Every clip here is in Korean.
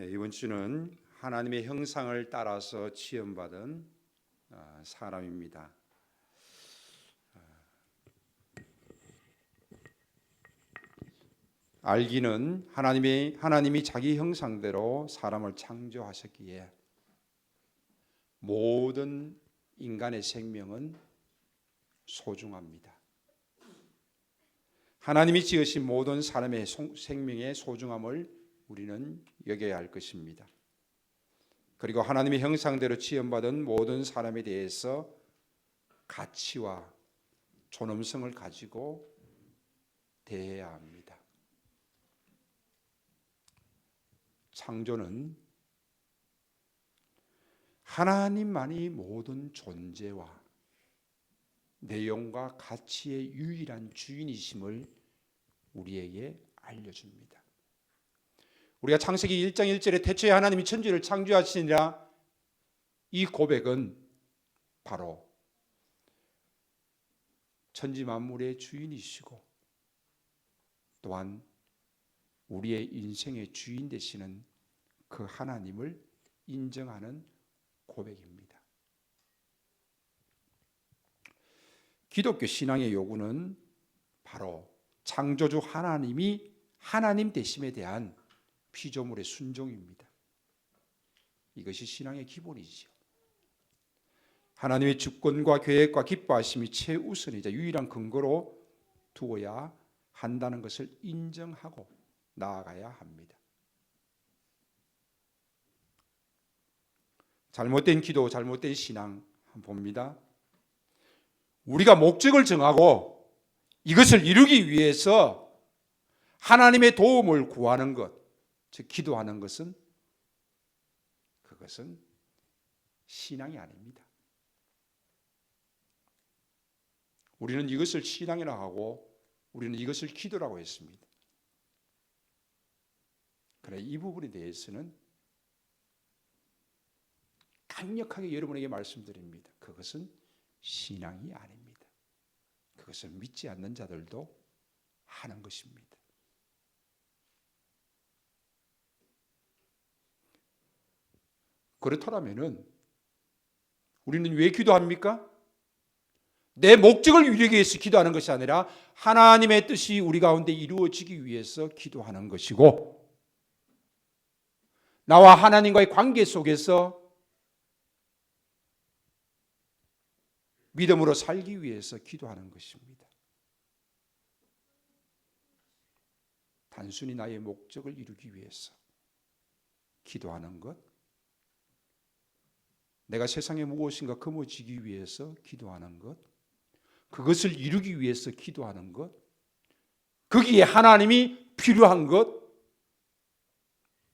이번 주는 하나님의 형상을 따라서 지음받은 사람입니다. 알기는 하나님이 자기 형상대로 사람을 창조하셨기에 모든 인간의 생명은 소중합니다. 하나님이 지으신 모든 사람의 생명의 소중함을 우리는 여겨야 할 것입니다. 그리고 하나님의 형상대로 지음받은 모든 사람에 대해서 가치와 존엄성을 가지고 대해야 합니다. 창조는 하나님만이 모든 존재와 내용과 가치의 유일한 주인이심을 우리에게 알려줍니다. 우리가 창세기 1장 1절에 태초에 하나님이 천지를 창조하시니라, 이 고백은 바로 천지 만물의 주인이시고 또한 우리의 인생의 주인 되시는 그 하나님을 인정하는 고백입니다. 기독교 신앙의 요구는 바로 창조주 하나님이 하나님 되심에 대한 피조물의 순종입니다. 이것이 신앙의 기본이지요. 하나님의 주권과 계획과 기뻐하심이 최우선이자 유일한 근거로 두어야 한다는 것을 인정하고 나아가야 합니다. 잘못된 기도, 잘못된 신앙 한번 봅니다. 우리가 목적을 정하고 이것을 이루기 위해서 하나님의 도움을 구하는 것, 즉 기도하는 것은, 그것은 신앙이 아닙니다. 우리는 이것을 신앙이라고 하고 우리는 이것을 기도라고 했습니다. 그래, 이 부분에 대해서는 강력하게 여러분에게 말씀드립니다. 그것은 신앙이 아닙니다. 그것은 믿지 않는 자들도 하는 것입니다. 그렇다면 우리는 왜 기도합니까? 내 목적을 이루기 위해서 기도하는 것이 아니라 하나님의 뜻이 우리 가운데 이루어지기 위해서 기도하는 것이고, 나와 하나님과의 관계 속에서 믿음으로 살기 위해서 기도하는 것입니다. 단순히 나의 목적을 이루기 위해서 기도하는 것, 내가 세상에 무엇인가 거머쥐기 위해서 기도하는 것, 그것을 이루기 위해서 기도하는 것, 거기에 하나님이 필요한 것,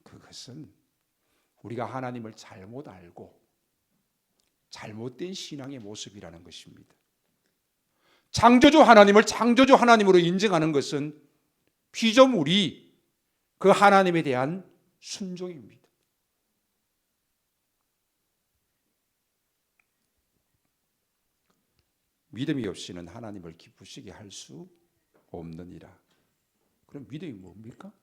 그것은 우리가 하나님을 잘못 알고 잘못된 신앙의 모습이라는 것입니다. 창조주 하나님을 창조주 하나님으로 인정하는 것은 피조물이 그 하나님에 대한 순종입니다. 믿음이 없이는 하나님을 기쁘시게 할 수 없느니라. 그럼 믿음이 뭡니까?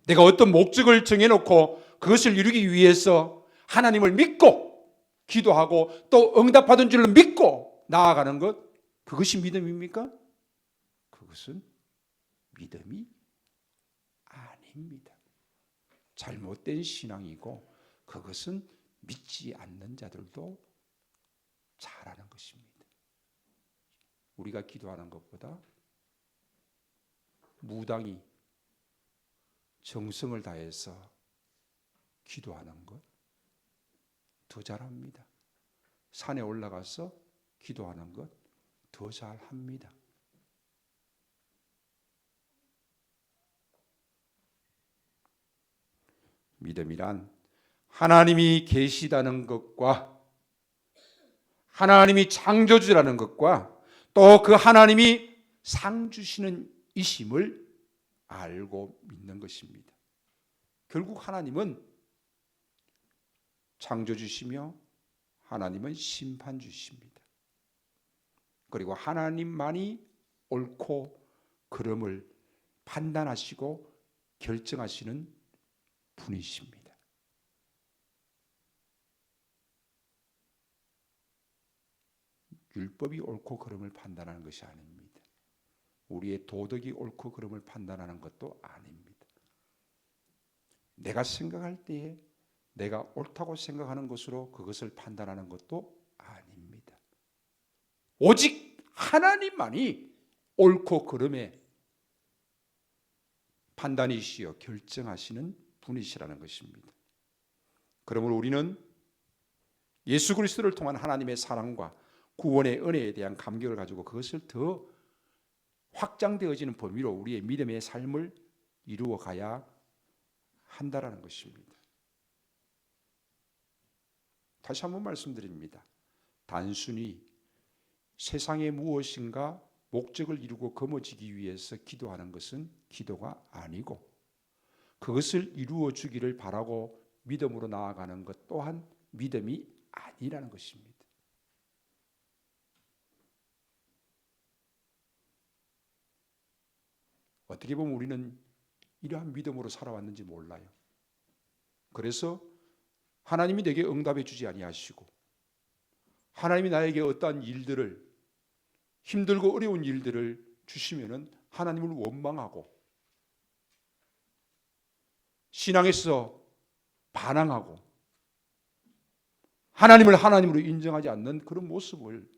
내가 어떤 목적을 정해놓고 그것을 이루기 위해서 하나님을 믿고 기도하고 또 응답받은 줄로 믿고 나아가는 것, 그것이 믿음입니까? 그것은 믿음이 아닙니다. 잘못된 신앙이고 그것은 믿지 않는 자들도 잘하는 것입니다. 우리가 기도하는 것보다 무당이 정성을 다해서 기도하는 것 더 잘합니다. 산에 올라가서 기도하는 것 더 잘합니다. 믿음이란 하나님이 계시다는 것과 하나님이 창조주라는 것과 또 그 하나님이 상 주시는 이심을 알고 믿는 것입니다. 결국 하나님은 창조주시며 하나님은 심판주십니다. 그리고 하나님만이 옳고 그름을 판단하시고 결정하시는 분이십니다. 율법이 옳고 그름을 판단하는 것이 아닙니다. 우리의 도덕이 옳고 그름을 판단하는 것도 아닙니다. 내가 생각할 때에 내가 옳다고 생각하는 것으로 그것을 판단하는 것도 아닙니다. 오직 하나님만이 옳고 그름의 판단이시여 결정하시는 분이시라는 것입니다. 그러므로 우리는 예수 그리스도를 통한 하나님의 사랑과 구원의 은혜에 대한 감격을 가지고 그것을 더 확장되어지는 범위로 우리의 믿음의 삶을 이루어 가야 한다라는 것입니다. 다시 한번 말씀드립니다. 단순히 세상의 무엇인가 목적을 이루고 거머쥐기 위해서 기도하는 것은 기도가 아니고 그것을 이루어 주기를 바라고 믿음으로 나아가는 것 또한 믿음이 아니라는 것입니다. 어떻게 보면 우리는 이러한 믿음으로 살아왔는지 몰라요. 그래서 하나님이 내게 응답해 주지 아니하시고 하나님이 나에게 어떠한 일들을 힘들고 어려운 일들을 주시면은 하나님을 원망하고 신앙에서 반항하고 하나님을 하나님으로 인정하지 않는 그런 모습을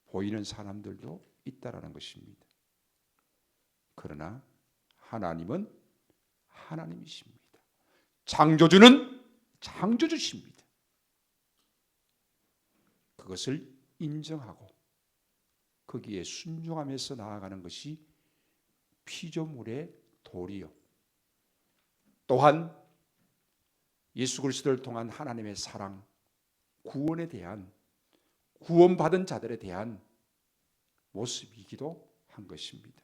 보이는 사람들도 있다라는 것입니다. 그러나 하나님은 하나님이십니다. 창조주는 창조주십니다. 그것을 인정하고 거기에 순종하면서 나아가는 것이 피조물의 도리요. 또한 예수 그리스도를 통한 하나님의 사랑, 구원에 대한 구원받은 자들에 대한 모습이기도 한 것입니다.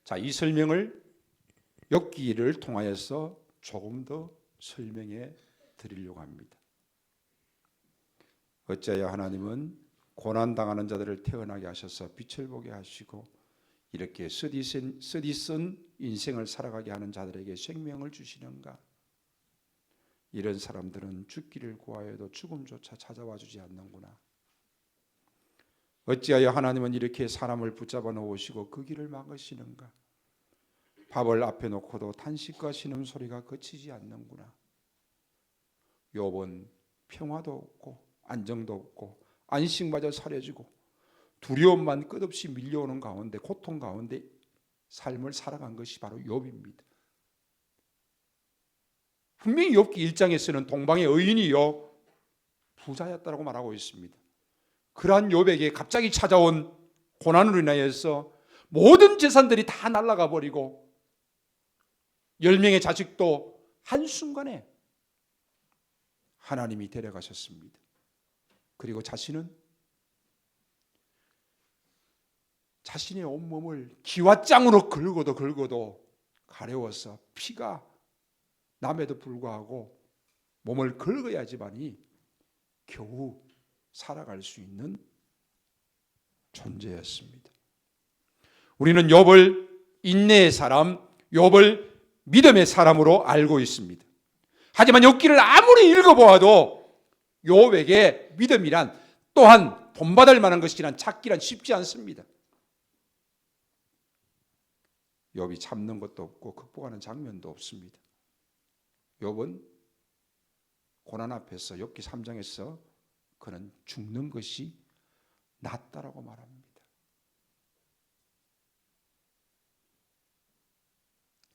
자, 이 설명을 욥기를 통하여서 조금 더 설명해 드리려고 합니다. 어찌하여 하나님은 고난당하는 자들을 태어나게 하셔서 빛을 보게 하시고 이렇게 쓰디쓴 인생을 살아가게 하는 자들에게 생명을 주시는가? 이런 사람들은 죽기를 구하여도 죽음조차 찾아와 주지 않는구나. 어찌하여 하나님은 이렇게 사람을 붙잡아 놓으시고 그 길을 막으시는가? 밥을 앞에 놓고도 탄식과 신음소리가 그치지 않는구나. 욥은 평화도 없고 안정도 없고 안식마저 사려지고 두려움만 끝없이 밀려오는 가운데 고통 가운데 삶을 살아간 것이 바로 욥입니다. 분명히 욥기 1장에서는 동방의 의인이요 부자였다고 말하고 있습니다. 그러한 욥에게 갑자기 찾아온 고난으로 인하여서 모든 재산들이 다 날아가 버리고 10명의 자식도 한순간에 하나님이 데려가셨습니다. 그리고 자신은 자신의 온몸을 기와장으로 긁어도 가려워서 피가 남에도 불구하고 몸을 긁어야지만이 겨우 살아갈 수 있는 존재였습니다. 우리는 욥을 인내의 사람, 욥을 믿음의 사람으로 알고 있습니다. 하지만 욥기를 아무리 읽어보아도 욥에게 믿음이란 또한 본받을 만한 것이란 찾기란 쉽지 않습니다. 욥이 참는 것도 없고 극복하는 장면도 없습니다. 욥은 고난 앞에서 욥기 3장에서 그는 죽는 것이 낫다라고 말합니다.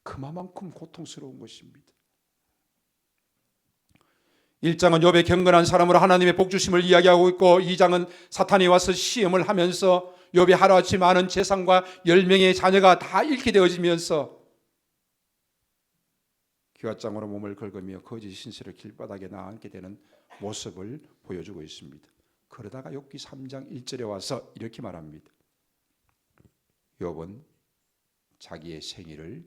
그만큼 고통스러운 것입니다. 1장은 욥의 경건한 사람으로 하나님의 복주심을 이야기하고 있고 2장은 사탄이 와서 시험을 하면서 욥이 하루아침에 많은 재산과 10명의 자녀가 다 잃게 되어지면서 기와장으로 몸을 긁으며 거짓 신세를 길바닥에 나앉게 되는 모습을 보여주고 있습니다. 그러다가 욥기 3장 1절에 와서 이렇게 말합니다. 욥은 자기의 생일을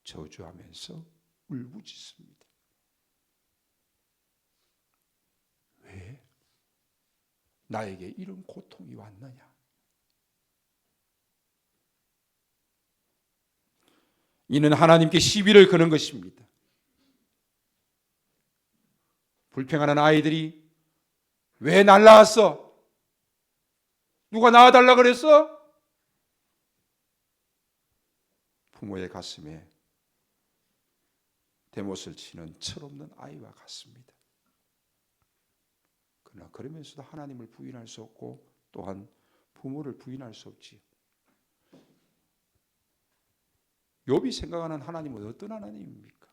저주하면서 울부짖습니다. 왜 나에게 이런 고통이 왔느냐? 이는 하나님께 시비를 거는 것입니다. 불평하는 아이들이 왜 날 낳았어? 누가 낳아달라 그랬어? 부모의 가슴에 대못을 치는 철없는 아이와 같습니다. 그러나 그러면서도 하나님을 부인할 수 없고 또한 부모를 부인할 수 없지. 욥이 생각하는 하나님은 어떤 하나님입니까?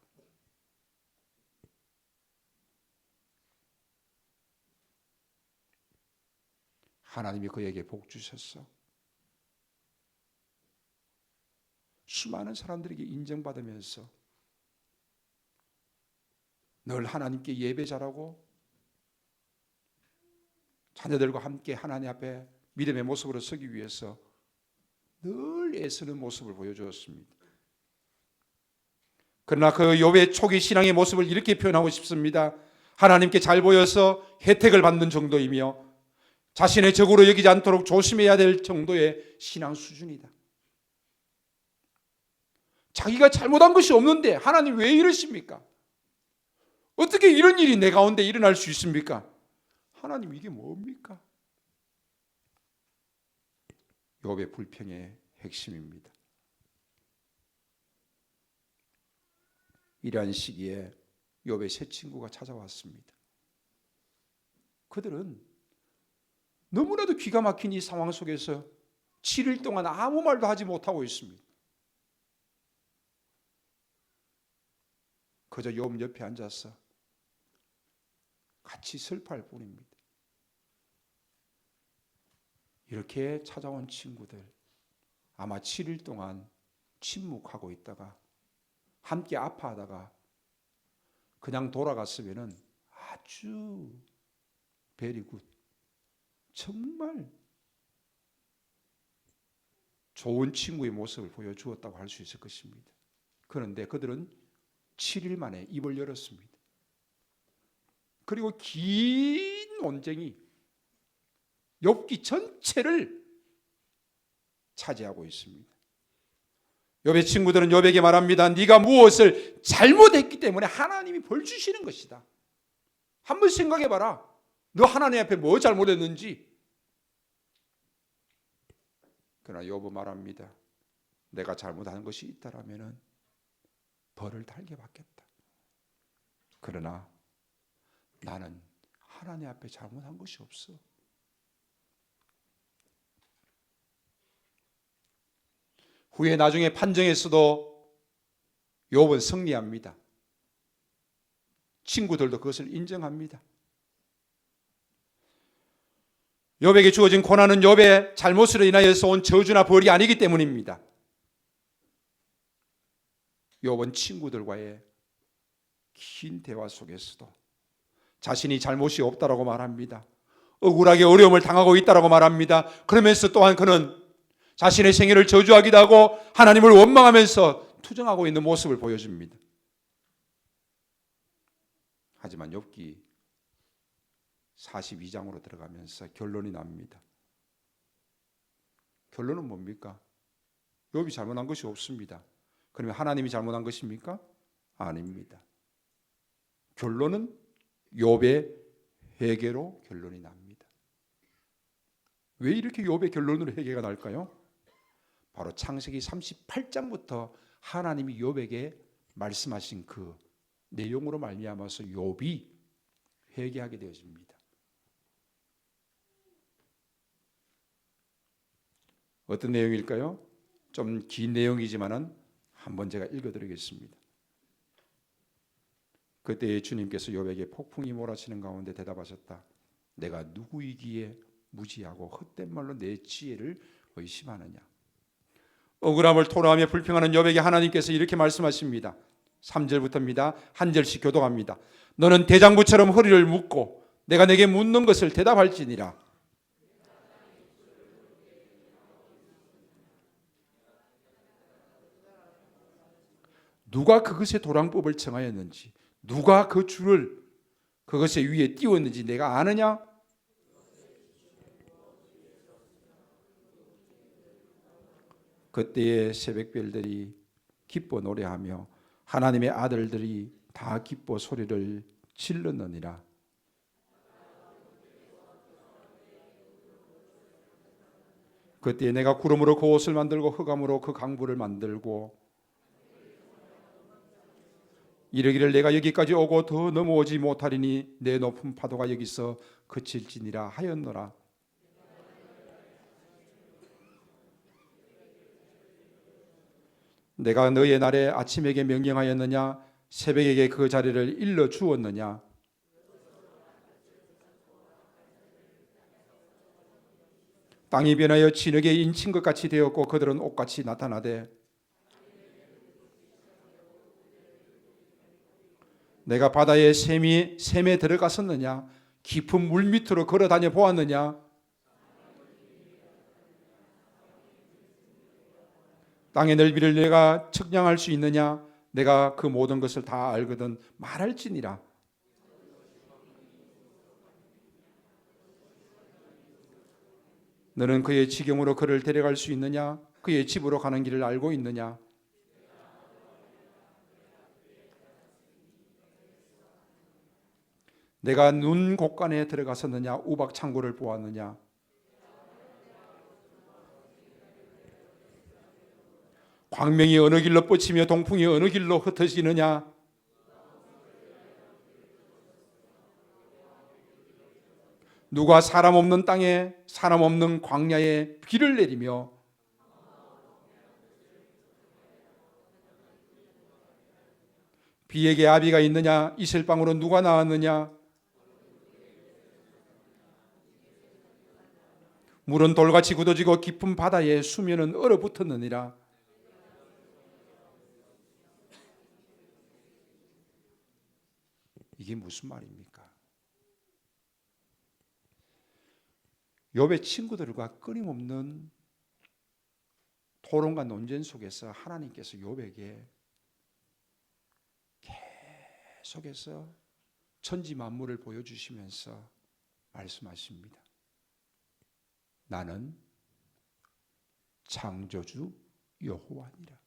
하나님이 그에게 복 주셨어. 수많은 사람들에게 인정받으면서 늘 하나님께 예배 잘하고 자녀들과 함께 하나님 앞에 믿음의 모습으로 서기 위해서 늘 애쓰는 모습을 보여주었습니다. 그러나 그 욥의 초기 신앙의 모습을 이렇게 표현하고 싶습니다. 하나님께 잘 보여서 혜택을 받는 정도이며 자신의 적으로 여기지 않도록 조심해야 될 정도의 신앙 수준이다. 자기가 잘못한 것이 없는데 하나님 왜 이러십니까? 어떻게 이런 일이 내 가운데 일어날 수 있습니까? 하나님 이게 뭡니까? 욥의 불평의 핵심입니다. 이러한 시기에 욥의 세 친구가 찾아왔습니다. 그들은 너무나도 기가 막힌 이 상황 속에서 7일 동안 아무 말도 하지 못하고 있습니다. 그저 욥 옆에 앉아서 같이 슬퍼할 뿐입니다. 이렇게 찾아온 친구들 아마 7일 동안 침묵하고 있다가 함께 아파하다가 그냥 돌아갔으면 아주 베리굿 정말 좋은 친구의 모습을 보여주었다고 할 수 있을 것입니다. 그런데 그들은 7일 만에 입을 열었습니다. 그리고 긴 논쟁이 욥기 전체를 차지하고 있습니다. 욥의 친구들은 욥에게 말합니다. 네가 무엇을 잘못했기 때문에 하나님이 벌 주시는 것이다. 한번 생각해봐라. 너 하나님 앞에 뭐 잘못했는지. 그러나 욥은 말합니다. 내가 잘못한 것이 있다라면 벌을 달게 받겠다. 그러나 나는 하나님 앞에 잘못한 것이 없어. 후에 나중에 판정에서도 욥은 승리합니다. 친구들도 그것을 인정합니다. 욥에게 주어진 고난은 욥의 잘못으로 인하여서 온 저주나 벌이 아니기 때문입니다. 욥은 친구들과의 긴 대화 속에서도 자신이 잘못이 없다라고 말합니다. 억울하게 어려움을 당하고 있다라고 말합니다. 그러면서 또한 그는 자신의 생애를 저주하기도 하고 하나님을 원망하면서 투정하고 있는 모습을 보여줍니다. 하지만 욥기 42장으로 들어가면서 결론이 납니다. 결론은 뭡니까? 욥이 잘못한 것이 없습니다. 그러면 하나님이 잘못한 것입니까? 아닙니다. 결론은 욥의 회개로 결론이 납니다. 왜 이렇게 욥의 결론으로 회개가 날까요? 바로 창세기 38장부터 하나님이 욥에게 말씀하신 그 내용으로 말미암아서 욥이 회개하게 되어집니다. 어떤 내용일까요? 좀 긴 내용이지만은 한번 제가 읽어드리겠습니다. 그때 주님께서 욥에게 폭풍이 몰아치는 가운데 대답하셨다. 내가 누구이기에 무지하고 헛된 말로 내 지혜를 의심하느냐. 억울함을 토로하며 불평하는 욥에게 하나님께서 이렇게 말씀하십니다. 3절부터입니다. 한 절씩 교독합니다. 너는 대장부처럼 허리를 묶고 내가 내게 묻는 것을 대답할지니라. 누가 그것의 도랑법을 정하였는지 누가 그 줄을 그것의 위에 띄웠는지 내가 아느냐? 그때의 새벽별들이 기뻐 노래하며 하나님의 아들들이 다 기뻐 소리를 질렀느니라. 그때 내가 구름으로 그 옷을 만들고 흑암으로 그 강불을 만들고 이르기를 내가 여기까지 오고 더 넘어오지 못하리니 내 높은 파도가 여기서 그칠지니라 하였노라. 내가 너의 날에 아침에게 명령하였느냐 새벽에게 그 자리를 일러 주었느냐. 땅이 변하여 진흙에 인친 것 같이 되었고 그들은 옷같이 나타나되 내가 바다의 샘에 들어갔었느냐 깊은 물 밑으로 걸어 다녀 보았느냐. 땅의 넓이를 내가 측량할 수 있느냐. 내가 그 모든 것을 다 알거든 말할지니라. 너는 그의 지경으로 그를 데려갈 수 있느냐. 그의 집으로 가는 길을 알고 있느냐. 내가 눈 곳간에 들어갔었느냐 우박 창고를 보았느냐. 광명이 어느 길로 뻗치며 동풍이 어느 길로 흩어지느냐. 누가 사람 없는 땅에 사람 없는 광야에 비를 내리며 비에게 아비가 있느냐. 이슬방으로 누가 나왔느냐. 물은 돌같이 굳어지고 깊은 바다에 수면은 얼어붙었느니라. 이게 무슨 말입니까? 욥의 친구들과 끊임없는 토론과 논쟁 속에서 하나님께서 욥에게 계속해서 천지 만물을 보여주시면서 말씀하십니다. 나는 창조주 여호와니라.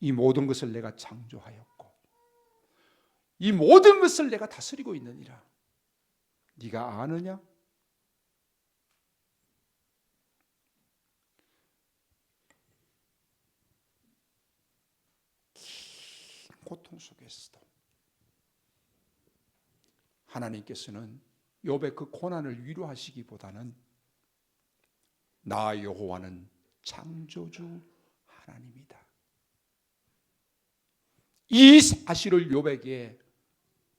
이 모든 것을 내가 창조하였고 이 모든 것을 내가 다스리고 있느니라. 네가 아느냐? 긴 고통 속에서도 하나님께서는 욥의 그 고난을 위로하시기보다는 나 여호와는 창조주 하나님이다. 이 사실을 욥에게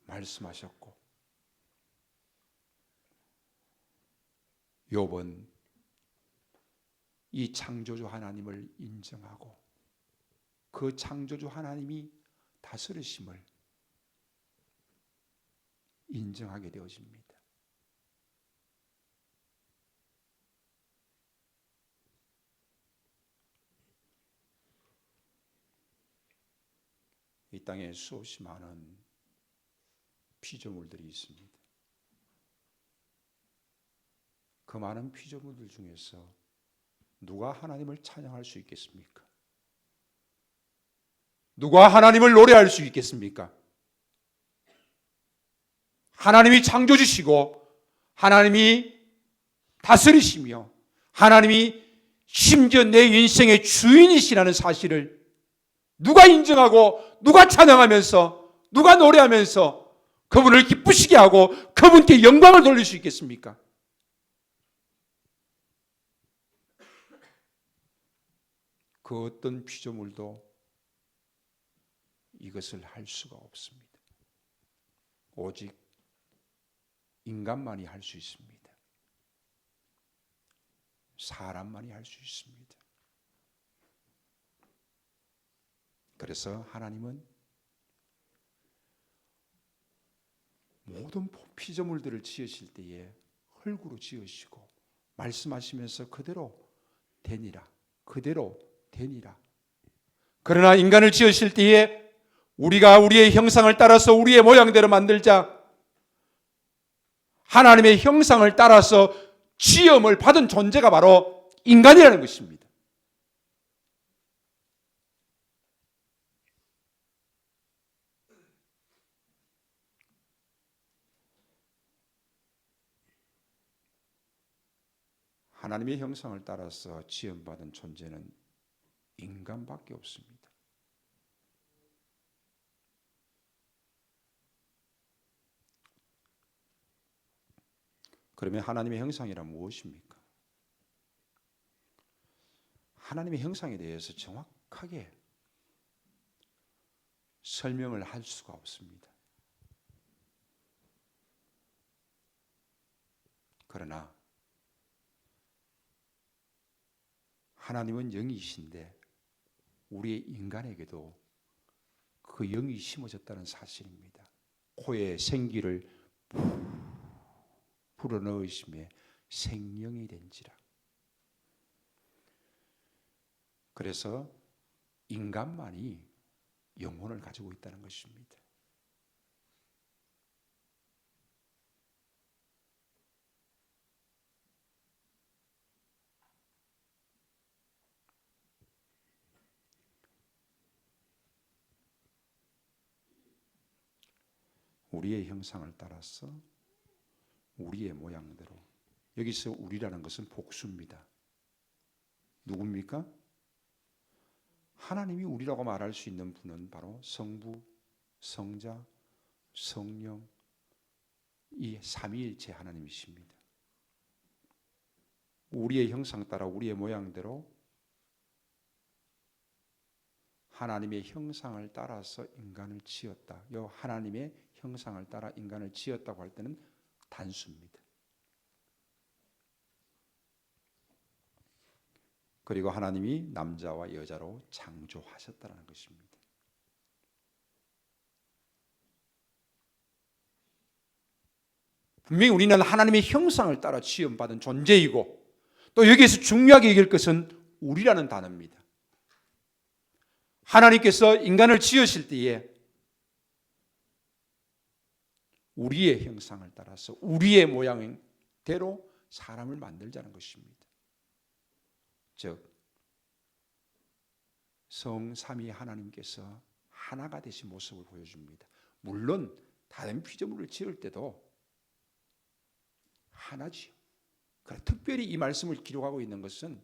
말씀하셨고 욥은 이 창조주 하나님을 인정하고 그 창조주 하나님이 다스리심을 인정하게 되어집니다. 이 땅에 수없이 많은 피조물들이 있습니다. 그 많은 피조물들 중에서 누가 하나님을 찬양할 수 있겠습니까? 누가 하나님을 노래할 수 있겠습니까? 하나님이 창조주시고 하나님이 다스리시며 하나님이 심지어 내 인생의 주인이시라는 사실을 누가 인정하고 누가 찬양하면서 누가 노래하면서 그분을 기쁘시게 하고 그분께 영광을 돌릴 수 있겠습니까? 그 어떤 피조물도 이것을 할 수가 없습니다. 오직 인간만이 할 수 있습니다. 사람만이 할 수 있습니다. 그래서 하나님은 모든 피조물들을 지으실 때에 흙으로 지으시고 말씀하시면서 그대로 되니라, 그대로 되니라. 그러나 인간을 지으실 때에 우리가 우리의 형상을 따라서 우리의 모양대로 만들자, 하나님의 형상을 따라서 지음을 받은 존재가 바로 인간이라는 것입니다. 하나님의 형상을 따라서 지음받은 존재는 인간밖에 없습니다. 그러면 하나님의 형상이란 무엇입니까? 하나님의 형상에 대해서 정확하게 설명을 할 수가 없습니다. 그러나 하나님은 영이신데 우리의 인간에게도 그 영이 심어졌다는 사실입니다. 코에 생기를 불어넣으심에 생명이 된지라. 그래서 인간만이 영혼을 가지고 있다는 것입니다. 우리의 형상을 따라서 우리의 모양대로. 여기서 우리라는 것은 복수입니다. 누굽니까? 하나님이 우리라고 말할 수 있는 분은 바로 성부, 성자, 성령, 이 삼위일체 하나님이십니다. 우리의 형상 따라 우리의 모양대로 하나님의 형상을 따라서 인간을 지었다. 이 하나님의 형상을 따라 인간을 지었다고 할 때는 단수입니다. 그리고 하나님이 남자와 여자로 창조하셨다는 것입니다. 분명히 우리는 하나님의 형상을 따라 지음받은 존재이고, 또 여기에서 중요하게 얘기할 것은 우리라는 단어입니다. 하나님께서 인간을 지으실 때에 우리의 형상을 따라서 우리의 모양대로 사람을 만들자는 것입니다. 즉 성삼위 하나님께서 하나가 되신 모습을 보여줍니다. 물론 다른 피조물을 지을 때도 하나지요. 그러나 특별히 이 말씀을 기록하고 있는 것은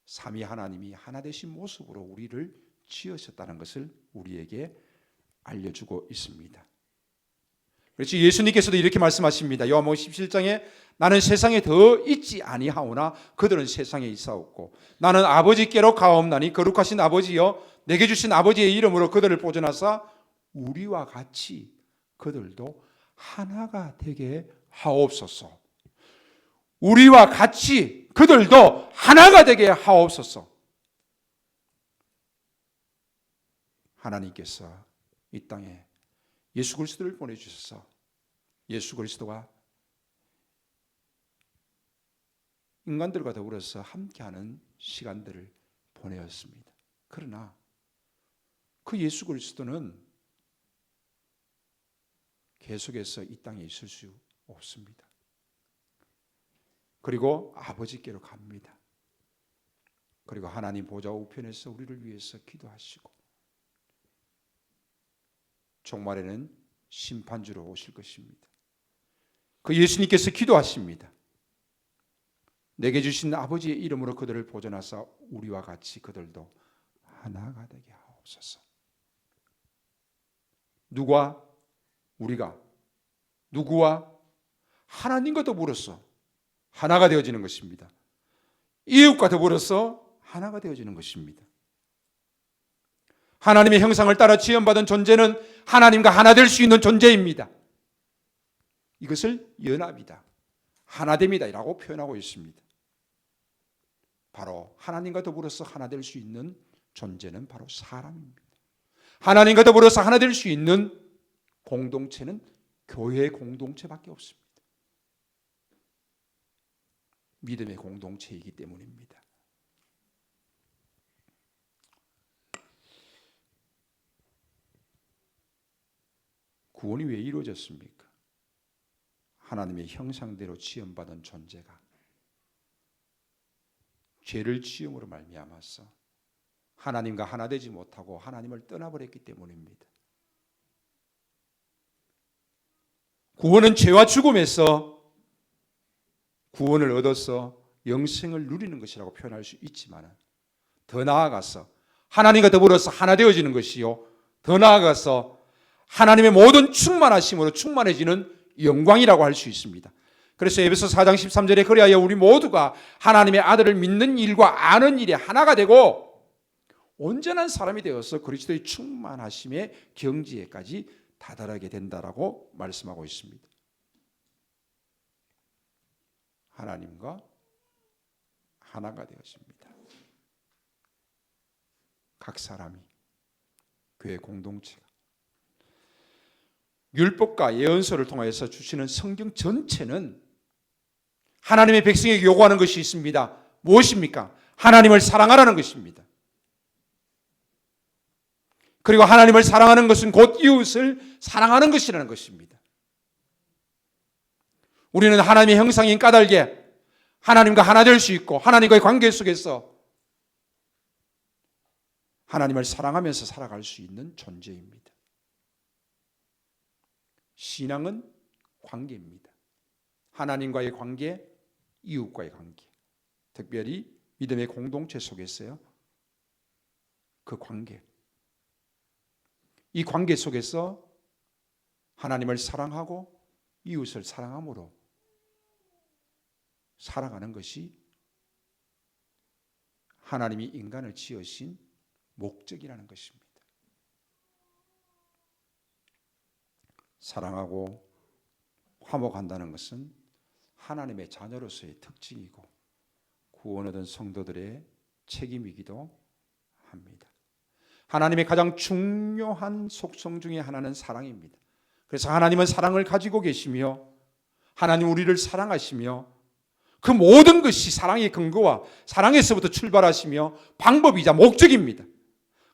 삼위 하나님이 하나 되신 모습으로 우리를 지으셨다는 것을 우리에게 알려주고 있습니다. 그렇지, 예수님께서도 이렇게 말씀하십니다. 요한복음 17장에 나는 세상에 더 있지 아니하오나 그들은 세상에 있사옵고 나는 아버지께로 가옵나니 거룩하신 아버지여 내게 주신 아버지의 이름으로 그들을 보존하사 우리와 같이 그들도 하나가 되게 하옵소서. 우리와 같이 그들도 하나가 되게 하옵소서. 하나님께서 이 땅에 예수 그리스도를 보내주셔서 예수 그리스도가 인간들과 더불어서 함께하는 시간들을 보내었습니다. 그러나 그 예수 그리스도는 계속해서 이 땅에 있을 수 없습니다. 그리고 아버지께로 갑니다. 그리고 하나님 보좌 우편에서 우리를 위해서 기도하시고 종말에는 심판주로 오실 것입니다. 그 예수님께서 기도하십니다. 내게 주신 아버지의 이름으로 그들을 보존하사 우리와 같이 그들도 하나가 되게 하옵소서. 누가? 우리가 누구와? 하나님과 더불어서 하나가 되어지는 것입니다. 이웃과 더불어서 하나가 되어지는 것입니다. 하나님의 형상을 따라 지음받은 존재는 하나님과 하나 될 수 있는 존재입니다. 이것을 연합이다, 하나됨이다 라고 표현하고 있습니다. 바로 하나님과 더불어서 하나 될 수 있는 존재는 바로 사람입니다. 하나님과 더불어서 하나 될 수 있는 공동체는 교회 공동체밖에 없습니다. 믿음의 공동체이기 때문입니다. 구원이 왜 이루어졌습니까? 하나님의 형상대로 지음받은 존재가 죄를 지음으로 말미암아서 하나님과 하나 되지 못하고 하나님을 떠나버렸기 때문입니다. 구원은 죄와 죽음에서 구원을 얻어서 영생을 누리는 것이라고 표현할 수 있지만 더 나아가서 하나님과 더불어서 하나 되어지는 것이요, 더 나아가서 하나님의 모든 충만하심으로 충만해지는 영광이라고 할 수 있습니다. 그래서 에베소 4장 13절에 그리하여 우리 모두가 하나님의 아들을 믿는 일과 아는 일에 하나가 되고 온전한 사람이 되어서 그리스도의 충만하심의 경지에까지 다다르게 된다라고 말씀하고 있습니다. 하나님과 하나가 되었습니다. 각 사람이, 교회 공동체가 율법과 예언서를 통해서 주시는 성경 전체는 하나님의 백성에게 요구하는 것이 있습니다. 무엇입니까? 하나님을 사랑하라는 것입니다. 그리고 하나님을 사랑하는 것은 곧 이웃을 사랑하는 것이라는 것입니다. 우리는 하나님의 형상인 까닭에 하나님과 하나 될 수 있고 하나님과의 관계 속에서 하나님을 사랑하면서 살아갈 수 있는 존재입니다. 신앙은 관계입니다. 하나님과의 관계, 이웃과의 관계, 특별히 믿음의 공동체 속에서요, 그 관계, 이 관계 속에서 하나님을 사랑하고 이웃을 사랑함으로 살아가는 것이 하나님이 인간을 지으신 목적이라는 것입니다. 사랑하고 화목한다는 것은 하나님의 자녀로서의 특징이고 구원 얻은 성도들의 책임이기도 합니다. 하나님의 가장 중요한 속성 중에 하나는 사랑입니다. 그래서 하나님은 사랑을 가지고 계시며 하나님 우리를 사랑하시며 그 모든 것이 사랑의 근거와 사랑에서부터 출발하시며 방법이자 목적입니다.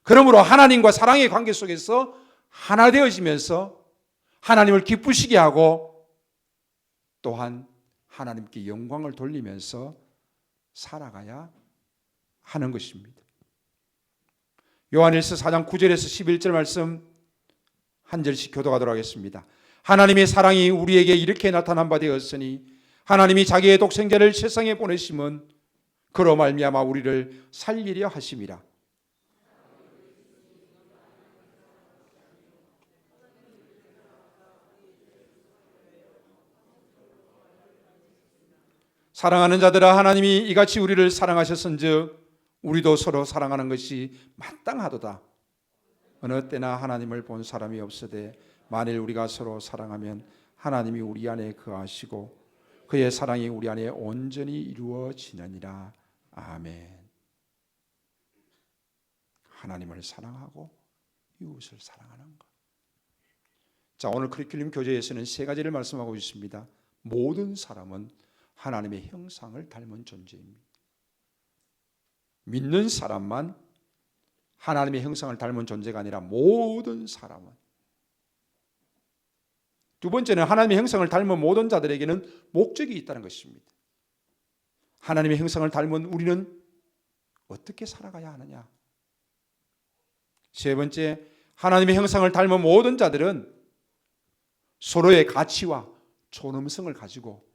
그러므로 하나님과 사랑의 관계 속에서 하나 되어지면서 하나님을 기쁘시게 하고 또한 하나님께 영광을 돌리면서 살아가야 하는 것입니다. 요한일서 4장 9절에서 11절 말씀 한 절씩 교독하도록 하겠습니다. 하나님의 사랑이 우리에게 이렇게 나타난 바 되었으니 하나님이 자기의 독생자를 세상에 보내심은 그로 말미암아 우리를 살리려 하심이라. 사랑하는 자들아, 하나님이 이같이 우리를 사랑하셨은즉 우리도 서로 사랑하는 것이 마땅하도다. 어느 때나 하나님을 본 사람이 없으되 만일 우리가 서로 사랑하면 하나님이 우리 안에 거하시고 그의 사랑이 우리 안에 온전히 이루어지느니라. 아멘. 하나님을 사랑하고 이웃을 사랑하는 것. 자, 오늘 커리큘럼 교재에서는 세 가지를 말씀하고 있습니다. 모든 사람은 하나님의 형상을 닮은 존재입니다. 믿는 사람만 하나님의 형상을 닮은 존재가 아니라 모든 사람은. 두 번째는 하나님의 형상을 닮은 모든 자들에게는 목적이 있다는 것입니다. 하나님의 형상을 닮은 우리는 어떻게 살아가야 하느냐? 세 번째, 하나님의 형상을 닮은 모든 자들은 서로의 가치와 존엄성을 가지고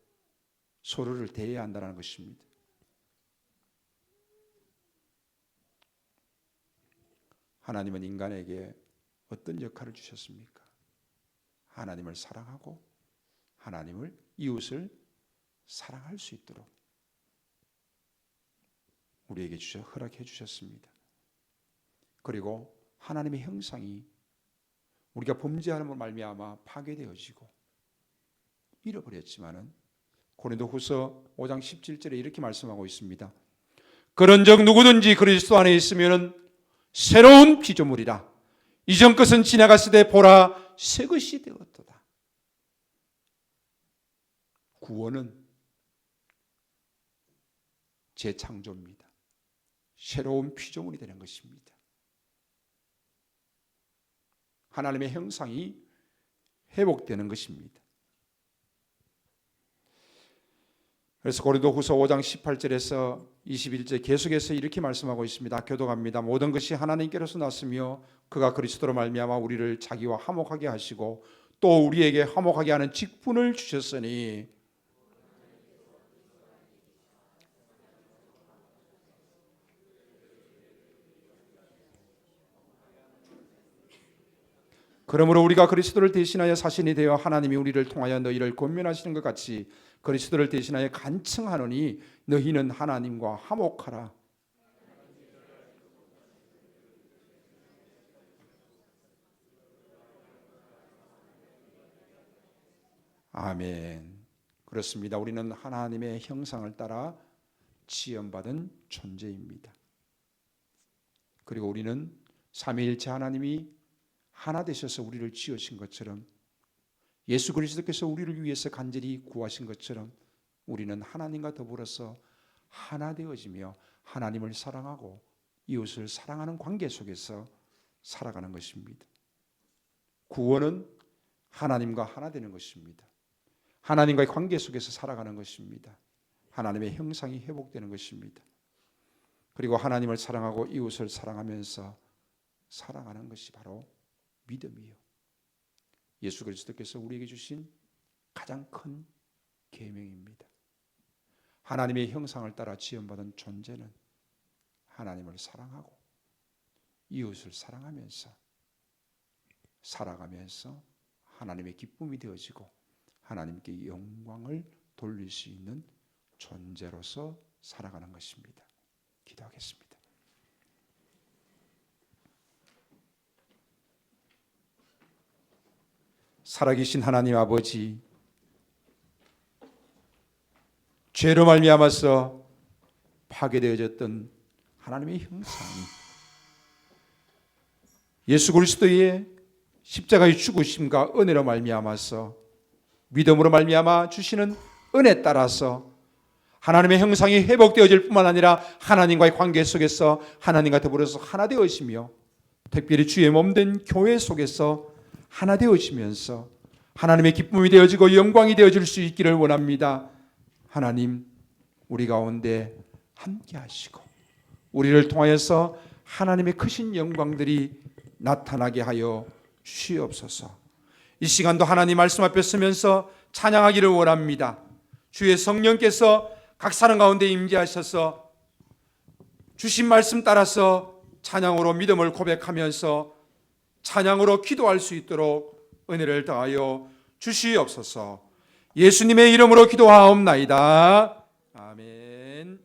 서로를 대해야 한다는 것입니다. 하나님은 인간에게 어떤 역할을 주셨습니까? 하나님을 사랑하고 하나님을, 이웃을 사랑할 수 있도록 우리에게 허락해 주셨습니다. 그리고 하나님의 형상이 우리가 범죄함으로 말미암아 파괴되어지고 잃어버렸지만은 고린도후서 5장 17절에 이렇게 말씀하고 있습니다. 그런즉 누구든지 그리스도 안에 있으면은 새로운 피조물이라. 이전 것은 지나갔으되 보라 새 것이 되었도다. 구원은 재창조입니다. 새로운 피조물이 되는 것입니다. 하나님의 형상이 회복되는 것입니다. 그래서 고린도후서 5장 18절에서 21절 계속해서 이렇게 말씀하고 있습니다. 교독합니다. 모든 것이 하나님께로서 났으며 그가 그리스도로 말미암아 우리를 자기와 화목하게 하시고 또 우리에게 화목하게 하는 직분을 주셨으니 그러므로 우리가 그리스도를 대신하여 사신이 되어 하나님이 우리를 통하여 너희를 권면하시는 것 같이 그리스도를 대신하여 간청하노니 너희는 하나님과 화목하라. 아멘. 그렇습니다. 우리는 하나님의 형상을 따라 지음받은 존재입니다. 그리고 우리는 삼위일체 하나님이 하나 되셔서 우리를 지으신 것처럼 예수 그리스도께서 우리를 위해서 간절히 구하신 것처럼 우리는 하나님과 더불어서 하나 되어지며 하나님을 사랑하고 이웃을 사랑하는 관계 속에서 살아가는 것입니다. 구원은 하나님과 하나 되는 것입니다. 하나님과의 관계 속에서 살아가는 것입니다. 하나님의 형상이 회복되는 것입니다. 그리고 하나님을 사랑하고 이웃을 사랑하면서 살아가는 것이 바로 믿음이요. 예수 그리스도께서 우리에게 주신 가장 큰 계명입니다. 하나님의 형상을 따라 지음받은 존재는 하나님을 사랑하고 이웃을 사랑하면서 살아가면서 하나님의 기쁨이 되어지고 하나님께 영광을 돌릴 수 있는 존재로서 살아가는 것입니다. 기도하겠습니다. 살아계신 하나님 아버지, 죄로 말미암아서 파괴되어졌던 하나님의 형상이 예수 그리스도의 십자가의 죽으심과 은혜로 말미암아서 믿음으로 말미암아 주시는 은혜 따라서 하나님의 형상이 회복되어질 뿐만 아니라 하나님과의 관계 속에서 하나님과 더불어서 하나 되어지며 특별히 주의 몸된 교회 속에서 하나 되어지면서 하나님의 기쁨이 되어지고 영광이 되어질 수 있기를 원합니다. 하나님, 우리 가운데 함께 하시고 우리를 통하여서 하나님의 크신 영광들이 나타나게 하여 주시옵소서. 이 시간도 하나님 말씀 앞에 서면서 찬양하기를 원합니다. 주의 성령께서 각 사람 가운데 임재하셔서 주신 말씀 따라서 찬양으로 믿음을 고백하면서 찬양으로 기도할 수 있도록 은혜를 더하여 주시옵소서. 예수님의 이름으로 기도하옵나이다. 아멘.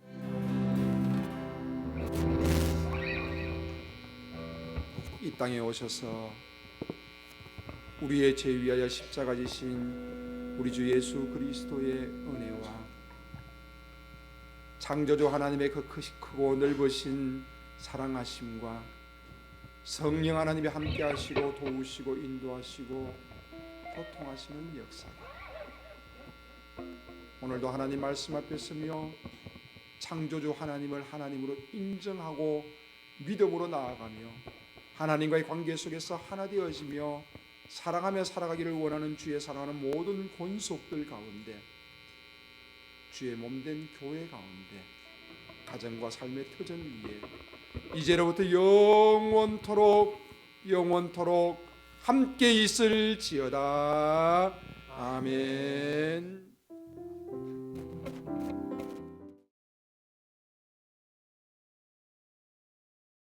이 땅에 오셔서 우리의 죄 위하여 십자가 지신 우리 주 예수 그리스도의 은혜와 창조주 하나님의 그 크고 넓으신 사랑하심과 성령 하나님이 함께 하시고 도우시고 인도하시고 교통하시는 역사, 오늘도 하나님 말씀 앞에 서며 창조주 하나님을 하나님으로 인정하고 믿음으로 나아가며 하나님과의 관계 속에서 하나 되어지며 사랑하며 살아가기를 원하는 주의 사랑하는 모든 권속들 가운데, 주의 몸된 교회 가운데, 가정과 삶의 터전 위에 이제로부터 영원토록 함께 있을지어다. 아멘.